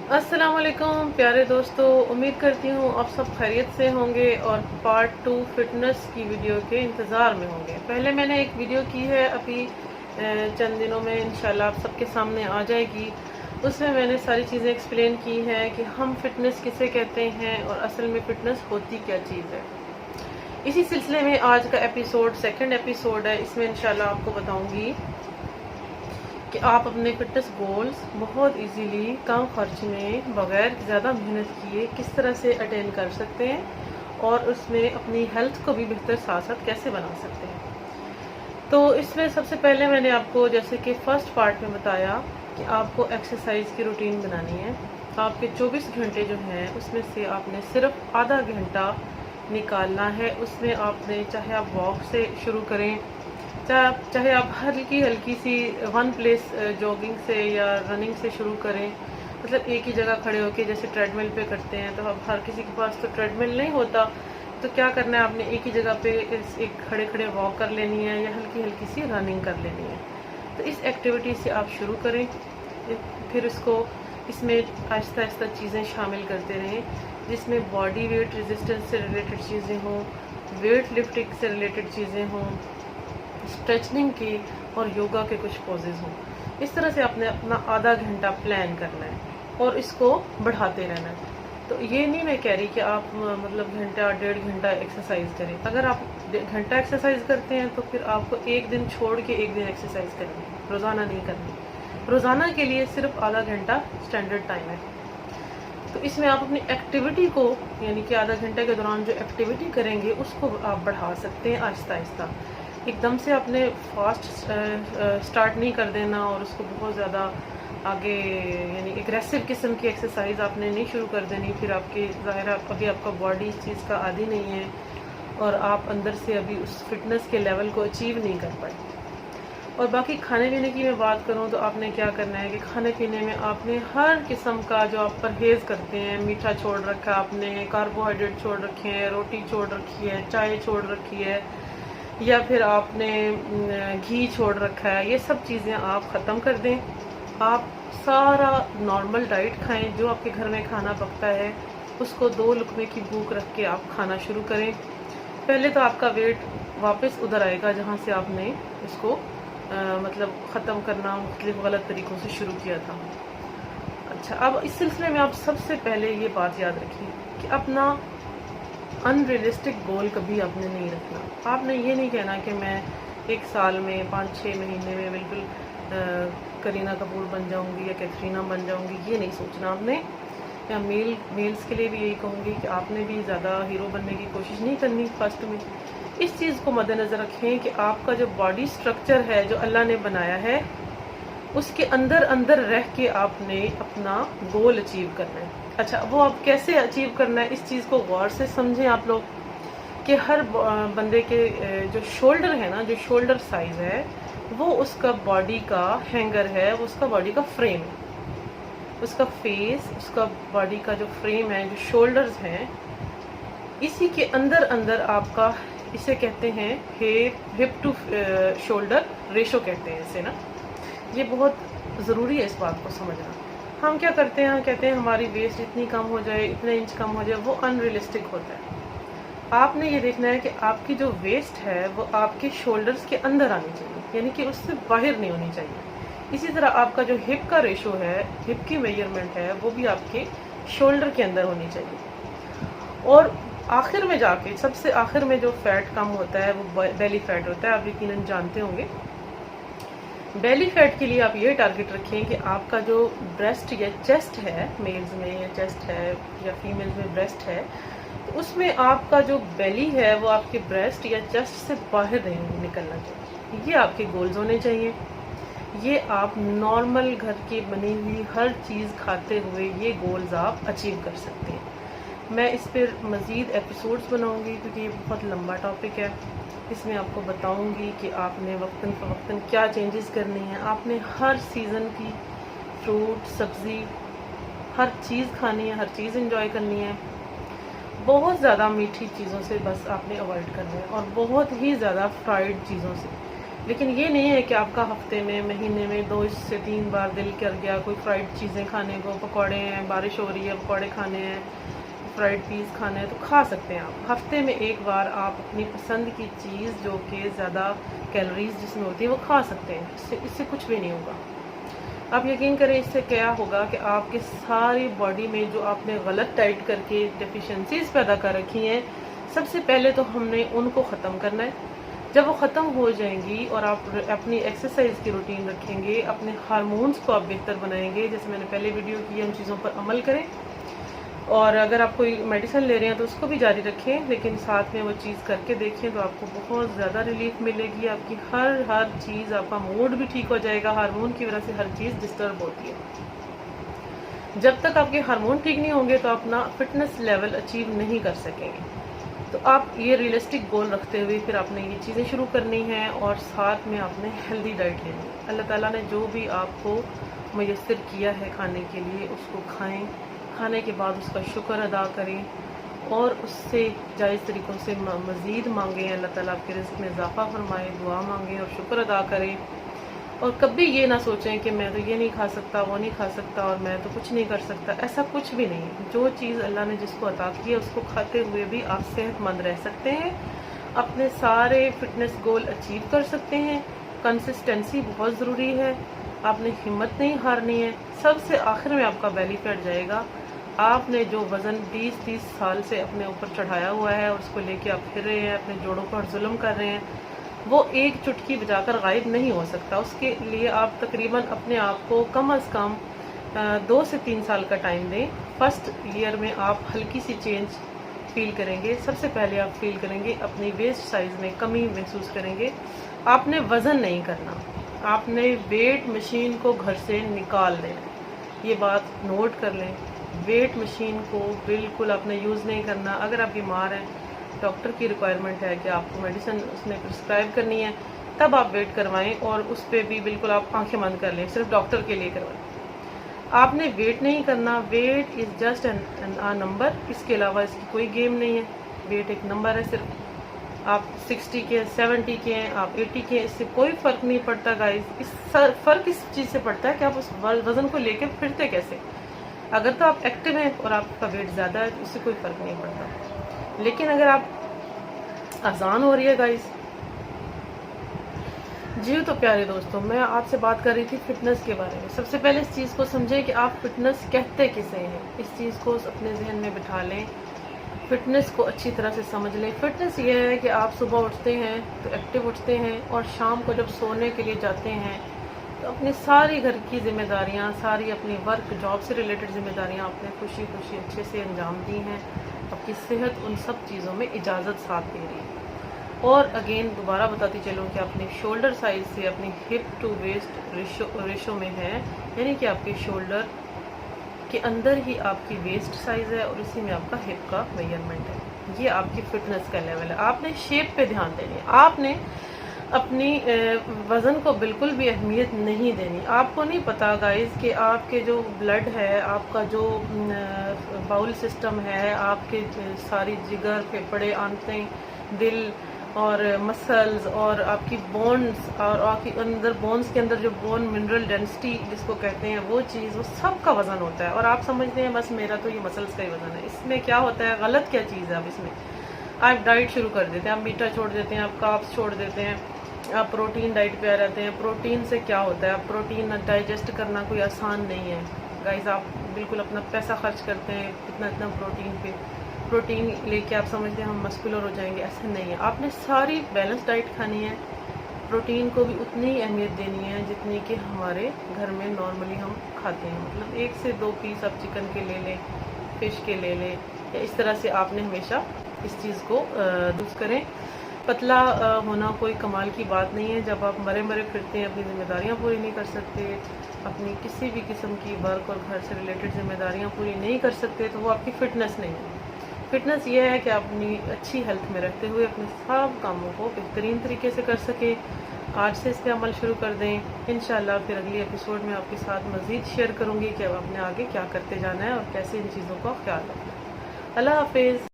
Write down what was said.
السلام علیکم پیارے دوستو، امید کرتی ہوں آپ سب خیریت سے ہوں گے اور پارٹ 2 فٹنس کی ویڈیو کے انتظار میں ہوں گے۔ پہلے میں نے ایک ویڈیو کی ہے، ابھی چند دنوں میں انشاءاللہ آپ سب کے سامنے آ جائے گی۔ اس میں نے ساری چیزیں ایکسپلین کی ہیں کہ ہم فٹنس کسے کہتے ہیں اور اصل میں فٹنس ہوتی کیا چیز ہے۔ اسی سلسلے میں آج کا سیکنڈ ایپیسوڈ ہے۔ اس میں انشاءاللہ آپ کو بتاؤں گی کہ آپ اپنے فٹنس گولز بہت ایزیلی کم خرچ میں بغیر زیادہ محنت کیے کس طرح سے اٹین کر سکتے ہیں اور اس میں اپنی ہیلتھ کو بھی بہتر ساتھ ساتھ کیسے بنا سکتے ہیں۔ تو اس میں سب سے پہلے میں نے آپ کو جیسے کہ فرسٹ پارٹ میں بتایا کہ آپ کو ایکسرسائز کی روٹین بنانی ہے۔ آپ کے 24 گھنٹے جو ہیں اس میں سے آپ نے صرف آدھا گھنٹہ نکالنا ہے۔ اس میں آپ نے چاہے آپ واک سے شروع کریں، چاہے آپ ہلکی سی ون پلیس جاگنگ سے یا رننگ سے شروع کریں، مطلب ایک ہی جگہ کھڑے ہو کے جیسے ٹریڈ مل پہ کرتے ہیں۔ تو اب ہر کسی کے پاس تو ٹریڈ مل نہیں ہوتا، تو کیا کرنا ہے، آپ نے ایک ہی جگہ پہ ایک کھڑے واک کر لینی ہے یا ہلکی سی رننگ کر لینی ہے۔ تو اس ایکٹیویٹی سے آپ شروع کریں، پھر اس میں آہستہ آہستہ چیزیں شامل کرتے رہیں جس میں باڈی ویٹ ریزسٹنس سے ریلیٹڈ چیزیں ہوں، ویٹ لفٹنگ سے ریلیٹڈ چیزیں ہوں، اسٹریچنگ کی اور یوگا کے کچھ پوزز ہوں۔ اس طرح سے آپ نے اپنا آدھا گھنٹہ پلان کرنا ہے اور اس کو بڑھاتے رہنا ہے۔ تو یہ نہیں میں کہہ رہی کہ آپ مطلب گھنٹہ 1.5 گھنٹہ ایکسرسائز کریں۔ اگر آپ گھنٹہ ایکسرسائز کرتے ہیں تو پھر آپ کو ایک دن چھوڑ کے ایک دن ایکسرسائز کرنی ہے، روزانہ نہیں کرنی۔ روزانہ کے لیے صرف آدھا گھنٹہ اسٹینڈرڈ ٹائم ہے۔ تو اس میں آپ اپنی ایکٹیویٹی کو، یعنی کہ آدھا گھنٹے کے دوران جو ایکٹیویٹی کریں گے اس کو آپ بڑھا سکتے ہیں آہستہ آہستہ۔ ایک دم سے آپ نے فاسٹ سٹارٹ نہیں کر دینا اور اس کو بہت زیادہ آگے، یعنی اگریسو قسم کی ایکسرسائز آپ نے نہیں شروع کر دینی۔ پھر آپ کی ظاہر ابھی آپ کا باڈی اس چیز کا عادی نہیں ہے اور آپ اندر سے ابھی اس فٹنس کے لیول کو اچیو نہیں کر پائے۔ اور باقی کھانے پینے کی میں بات کروں تو آپ نے کیا کرنا ہے کہ کھانے پینے میں آپ نے ہر قسم کا جو آپ پرہیز کرتے ہیں، میٹھا چھوڑ رکھا آپ نے، کاربوہائیڈریٹ چھوڑ رکھے ہیں، روٹی چھوڑ رکھی ہے، چائے چھوڑ رکھی ہے، یا پھر آپ نے گھی چھوڑ رکھا ہے، یہ سب چیزیں آپ ختم کر دیں۔ آپ سارا نارمل ڈائٹ کھائیں، جو آپ کے گھر میں کھانا پکتا ہے اس کو 2 لقمے کی بھوک رکھ کے آپ کھانا شروع کریں۔ پہلے تو آپ کا ویٹ واپس ادھر آئے گا جہاں سے آپ نے اس کو مطلب ختم کرنا مختلف غلط طریقوں سے شروع کیا تھا۔ اچھا، اب اس سلسلے میں آپ سب سے پہلے یہ بات یاد رکھیے کہ اپنا ان ریئلسٹک گول کبھی آپ نے نہیں رکھنا۔ آپ نے یہ نہیں کہنا کہ میں 1 سال میں 5-6 مہینے میں بالکل کرینہ کپور بن جاؤں گی یا کیٹرینہ بن جاؤں گی، یہ نہیں سوچنا آپ نے۔ یا میلز کے لیے بھی یہی کہوں گی کہ آپ نے بھی زیادہ ہیرو بننے کی کوشش نہیں کرنی فرسٹ میں۔ اس چیز کو مد نظر رکھیں کہ آپ کا جو باڈی سٹرکچر ہے جو اللہ نے بنایا ہے اس کے اندر رہ کے آپ نے اپنا گول اچیو کرنا ہے۔ اچھا، وہ آپ کیسے اچیو کرنا ہے، اس چیز کو غور سے سمجھیں آپ لوگ کہ ہر بندے کے جو شولڈر ہے نا، جو شولڈر سائز ہے وہ اس کا باڈی کا ہینگر ہے، وہ اس کا باڈی کا فریم ہے، اس کا فیس، اس کا باڈی کا جو فریم ہے، جو شولڈرز ہیں، اسی کے اندر آپ کا، اسے کہتے ہیں ہپ ٹو شولڈر ریشو کہتے ہیں اسے نا۔ یہ بہت ضروری ہے اس بات کو سمجھنا۔ ہم کیا کرتے ہیں، ہم کہتے ہیں ہماری ویسٹ اتنی کم ہو جائے، اتنے انچ کم ہو جائے، وہ ان ریئلسٹک ہوتا ہے۔ آپ نے یہ دیکھنا ہے کہ آپ کی جو ویسٹ ہے وہ آپ کے شولڈرز کے اندر آنی چاہیے، یعنی کہ اس سے باہر نہیں ہونی چاہیے۔ اسی طرح آپ کا جو ہپ کا ریشو ہے، ہپ کی میجرمنٹ ہے، وہ بھی آپ کے شولڈر کے اندر ہونی چاہیے۔ اور آخر میں جا کے، سب سے آخر میں جو فیٹ کم ہوتا ہے وہ بیلی فیٹ ہوتا ہے، آپ یقیناً جانتے ہوں گے۔ بیلی فیٹ کے لیے آپ یہ ٹارگٹ رکھیں کہ آپ کا جو بریسٹ یا چیسٹ ہے، میلز میں یا چیسٹ ہے یا فیمیلز میں بریسٹ ہے، تو اس میں آپ کا جو بیلی ہے وہ آپ کے بریسٹ یا چیسٹ سے باہر نہیں نکلنا چاہیے۔ یہ آپ کے گولز ہونے چاہیے۔ یہ آپ نارمل گھر کی بنی ہوئی ہر چیز کھاتے ہوئے یہ گولز آپ اچیو کر سکتے ہیں۔ میں اس پر مزید ایپیسوڈز بناؤں گی کیونکہ یہ بہت لمبا ٹاپک ہے۔ اس میں آپ کو بتاؤں گی کہ آپ نے وقتاً فوقتاً کیا چینجز کرنی ہیں۔ آپ نے ہر سیزن کی فروٹ، سبزی، ہر چیز کھانی ہے، ہر چیز انجوائے کرنی ہے۔ بہت زیادہ میٹھی چیزوں سے بس آپ نے اوائڈ کرنا ہے اور بہت ہی زیادہ فرائیڈ چیزوں سے، لیکن یہ نہیں ہے کہ آپ کا ہفتے میں مہینے میں 2 سے 3 بار دل کر گیا کوئی فرائیڈ چیزیں کھانے کو، پکوڑے ہیں، بارش ہو رہی ہے پکوڑے کھانے ہیں، فرائیڈ پیس کھانا ہے تو کھا سکتے ہیں آپ ہفتے میں ایک بار آپ اپنی پسند کی چیز جو کہ زیادہ کیلوریز جس میں ہوتی ہے وہ کھا سکتے ہیں، اس سے کچھ بھی نہیں ہوگا۔ آپ یقین کریں اس سے کیا ہوگا کہ آپ کے ساری باڈی میں جو آپ نے غلط ڈائٹ کر کے ڈیفیشنسیز پیدا کر رکھی ہیں، سب سے پہلے تو ہم نے ان کو ختم کرنا ہے۔ جب وہ ختم ہو جائیں گی اور آپ اپنی ایکسرسائز کی روٹین رکھیں گے، اپنے ہارمونز کو آپ بہتر بنائیں گے، جیسے میں نے پہلے ویڈیو کی ہے، ان چیزوں پر عمل کریں، اور اگر آپ کوئی میڈیسن لے رہے ہیں تو اس کو بھی جاری رکھیں، لیکن ساتھ میں وہ چیز کر کے دیکھیں تو آپ کو بہت زیادہ ریلیف ملے گی۔ آپ کی ہر چیز، آپ کا موڈ بھی ٹھیک ہو جائے گا، ہارمون کی وجہ سے ہر چیز ڈسٹرب ہوتی ہے۔ جب تک آپ کے ہارمون ٹھیک نہیں ہوں گے تو اپنا فٹنس لیول اچیو نہیں کر سکیں گے۔ تو آپ یہ ریئلسٹک گول رکھتے ہوئے پھر آپ نے یہ چیزیں شروع کرنی ہیں، اور ساتھ میں آپ نے ہیلدی ڈائٹ لینی ہے۔ اللہ تعالیٰ نے جو بھی آپ کو میسر کیا ہے کھانے کے لیے اس کو کھائیں، کھانے کے بعد اس کا شکر ادا کریں، اور اس سے جائز طریقوں سے مزید مانگیں، اللہ تعالیٰ آپ کے رزق میں اضافہ فرمائے، دعا مانگیں اور شکر ادا کریں۔ اور کبھی یہ نہ سوچیں کہ میں تو یہ نہیں کھا سکتا، وہ نہیں کھا سکتا، اور میں تو کچھ نہیں کر سکتا، ایسا کچھ بھی نہیں۔ جو چیز اللہ نے جس کو عطا کی ہے اس کو کھاتے ہوئے بھی آپ صحت مند رہ سکتے ہیں، اپنے سارے فٹنس گول اچیو کر سکتے ہیں۔ کنسسٹنسی بہت ضروری ہے، آپ نے ہمت نہیں ہارنی ہے۔ سب سے آخر میں آپ کا بیلی فیٹ جائے گا۔ آپ نے جو وزن 20-30 سال سے اپنے اوپر چڑھایا ہوا ہے اور اس کو لے کے آپ پھر رہے ہیں، اپنے جوڑوں پر ظلم کر رہے ہیں، وہ ایک چٹکی بجا کر غائب نہیں ہو سکتا۔ اس کے لیے آپ تقریباً اپنے آپ کو کم از کم 2 سے 3 سال کا ٹائم دیں۔ فرسٹ ایئر میں آپ ہلکی سی چینج فیل کریں گے۔ سب سے پہلے آپ فیل کریں گے اپنی ویسٹ سائز میں کمی محسوس کریں گے۔ آپ نے وزن نہیں کرنا، آپ نے ویٹ مشین کو گھر سے نکال دینا، یہ بات نوٹ کر لیں۔ ویٹ مشین کو بالکل آپ نے یوز نہیں کرنا۔ اگر آپ بیمار ہیں، ڈاکٹر کی ریکوائرمنٹ ہے کہ آپ کو میڈیسن اس نے پرسکرائب کرنی ہے، تب آپ ویٹ کروائیں، اور اس پہ بھی بالکل آپ آنکھیں بند کر لیں، صرف ڈاکٹر کے لیے کروائیں۔ آپ نے ویٹ نہیں کرنا، wait is just a number, اس کے علاوہ اس کی کوئی گیم نہیں ہے۔ ویٹ ایک نمبر ہے، صرف آپ 60 کے 70 کے ہیں، آپ 80 کے ہیں، اس سے کوئی فرق نہیں پڑتا گائز۔ فرق اس چیز سے پڑتا ہے کہ آپ اس وزن کو لے کے پھرتے کیسے۔ اگر تو آپ ایکٹیو ہیں اور آپ کا ویٹ زیادہ ہے تو اس سے کوئی فرق نہیں پڑتا، لیکن اگر آپ اذان ہو رہی ہے گائز جی تو پیارے دوستوں، میں آپ سے بات کر رہی تھی فٹنس کے بارے میں۔ سب سے پہلے اس چیز کو سمجھیں کہ آپ فٹنس کہتے کسے ہیں، اس چیز کو اپنے ذہن میں بٹھا لیں، فٹنس کو اچھی طرح سے سمجھ لیں۔ فٹنس یہ ہے کہ آپ صبح اٹھتے ہیں تو ایکٹیو اٹھتے ہیں، اور شام کو جب سونے کے لیے جاتے ہیں تو اپنی ساری گھر کی ذمہ داریاں، ساری اپنی ورک جاب سے ریلیٹڈ ذمہ داریاں آپ نے خوشی اچھے سے انجام دی ہیں۔ آپ کی صحت ان سب چیزوں میں اجازت ساتھ دے رہی ہے۔ اور اگین دوبارہ بتاتی چلوں کہ اپنی شولڈر سائز سے اپنی ہپ ٹو ویسٹ ریشو میں ہے، یعنی کہ آپ کے شولڈر کے اندر ہی آپ کی ویسٹ سائز ہے اور اسی میں آپ کا ہپ کا میجرمنٹ ہے۔ یہ آپ کی فٹنس کا لیول ہے۔ آپ نے شیپ پہ دھیان دینی ہے، آپ نے اپنی وزن کو بالکل بھی اہمیت نہیں دینی۔ آپ کو نہیں پتا گائز کہ آپ کے جو بلڈ ہے، آپ کا جو باؤل سسٹم ہے، آپ کے ساری جگر، پھیپھڑے، آنتیں، دل اور مسلز، اور آپ کی بونز، اور آپ کے اندر بونز کے اندر جو بون منرل ڈینسٹی جس کو کہتے ہیں، وہ چیز، وہ سب کا وزن ہوتا ہے۔ اور آپ سمجھتے ہیں بس میرا تو یہ مسلز کا ہی وزن ہے۔ اس میں کیا ہوتا ہے، غلط کیا چیز ہے؟ اب اس میں آپ ڈائٹ شروع کر دیتے ہیں، آپ میٹھا چھوڑ دیتے ہیں، آپ کاربس چھوڑ دیتے ہیں، آپ پروٹین ڈائٹ پہ آ رہتے ہیں۔ پروٹین سے کیا ہوتا ہے؟ آپ پروٹین ڈائجسٹ کرنا کوئی آسان نہیں ہے گائز۔ آپ بالکل اپنا پیسہ خرچ کرتے ہیں اتنا پروٹین پہ، پروٹین لے کے آپ سمجھتے ہیں ہم مسکولر ہو جائیں گے، ایسا نہیں ہے۔ آپ نے ساری بیلنس ڈائٹ کھانی ہے، پروٹین کو بھی اتنی ہی اہمیت دینی ہے جتنی کہ ہمارے گھر میں نارملی ہم کھاتے ہیں۔ مطلب 1 سے 2 پیس آپ چکن کے لے لیں، فش کے لے لیں، یا اس طرح سے آپ نے ہمیشہ اس چیز کو دوست کریں۔ پتلا ہونا کوئی کمال کی بات نہیں ہے۔ جب آپ مرے پھرتے ہیں، اپنی ذمہ داریاں پوری نہیں کر سکتے، اپنی کسی بھی قسم کی ورک اور گھر سے ریلیٹڈ ذمہ داریاں پوری نہیں کر سکتے، تو وہ آپ کی فٹنس نہیں ہے۔ فٹنس یہ ہے کہ آپ اپنی اچھی ہیلتھ میں رہتے ہوئے اپنے سب کاموں کو بہترین طریقے سے کر سکیں۔ آج سے اس پہ عمل شروع کر دیں۔ انشاءاللہ پھر اگلی ایپیسوڈ میں آپ کے ساتھ مزید شیئر کروں گی کہ اب آپ نے آگے کیا کرتے جانا ہے اور کیسے ان چیزوں کا خیال رکھنا ہے۔ اللہ حافظ۔